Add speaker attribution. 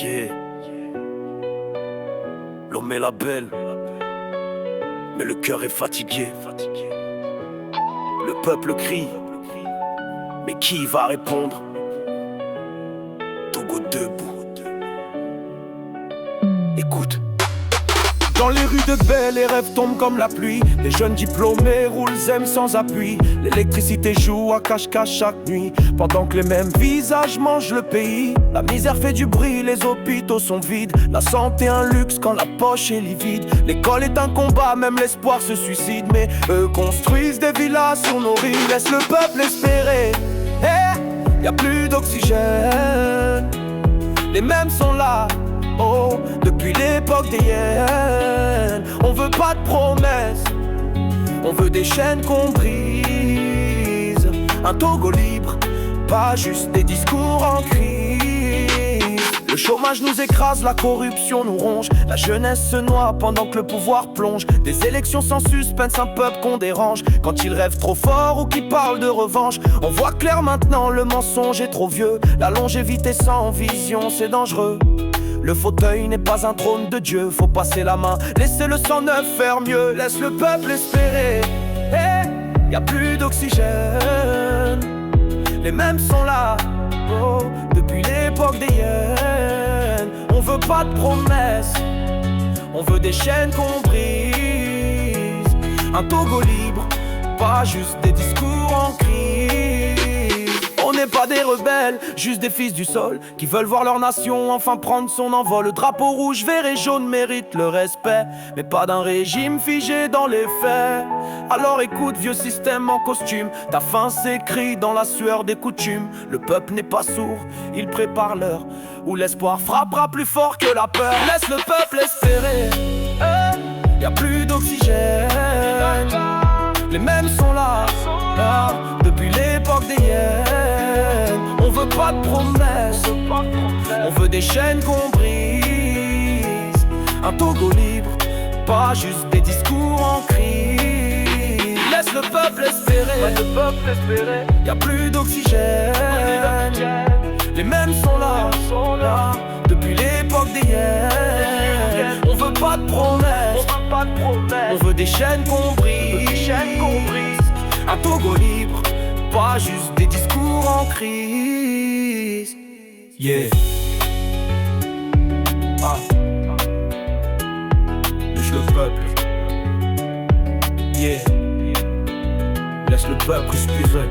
Speaker 1: Yeah. L'homme est la belle, mais le cœur est fatigué. Le peuple crie, mais qui va répondre? Togo debout. Écoute. Dans les rues de Bel, les rêves tombent comme la pluie. Les jeunes diplômés roulent zème sans appui. L'électricité joue à cache-cache chaque nuit, pendant que les mêmes visages mangent le pays. La misère fait du bruit, les hôpitaux sont vides. La santé un luxe quand la poche est livide. L'école est un combat, même l'espoir se suicide. Mais eux construisent des villas sur nos rives. Laisse le peuple espérer. Y a plus d'oxygène. Les mêmes sont là. Oh, depuis l'époque des hyènes. On veut pas de promesses, on veut des chaînes qu'on brise. Un Togo libre, pas juste des discours en crise. Le chômage nous écrase, la corruption nous ronge. La jeunesse se noie pendant que le pouvoir plonge. Des élections sans suspense, un peuple qu'on dérange. Quand il rêve trop fort ou qu'il parle de revanche. On voit clair maintenant, le mensonge est trop vieux. La longévité sans vision, c'est dangereux. Le fauteuil n'est pas un trône de Dieu, faut passer la main, laisser le sang neuf faire mieux. Laisse le peuple espérer. Y a plus d'oxygène. Les mêmes sont là, oh, depuis l'époque des hyènes. On veut pas de promesses, on veut des chaînes qu'on brise. Un Togo libre, pas juste des discours en crise. On n'est pas des rebelles, juste des fils du sol qui veulent voir leur nation enfin prendre son envol. Le drapeau rouge, vert et jaune mérite le respect, mais pas d'un régime figé dans les faits. Alors écoute, vieux système en costume, ta fin s'écrit dans la sueur des coutumes. Le peuple n'est pas sourd, il prépare l'heure où l'espoir frappera plus fort que la peur. Laisse le peuple espérer. Y a plus d'oxygène. Les mêmes sont là, depuis l'époque des hyènes. On veut pas de promesses, on veut des chaînes qu'on brise. Un Togo libre, pas juste des discours en crise. Laisse le peuple espérer. Y a plus d'oxygène. Les mêmes sont là, depuis l'époque des hyènes. On veut pas de promesses, on veut des chaînes qu'on brise. Un Togo libre, pas juste des discours en crise. Yeah. Laisse le peuple. Yeah. Laisse le peuple respirer.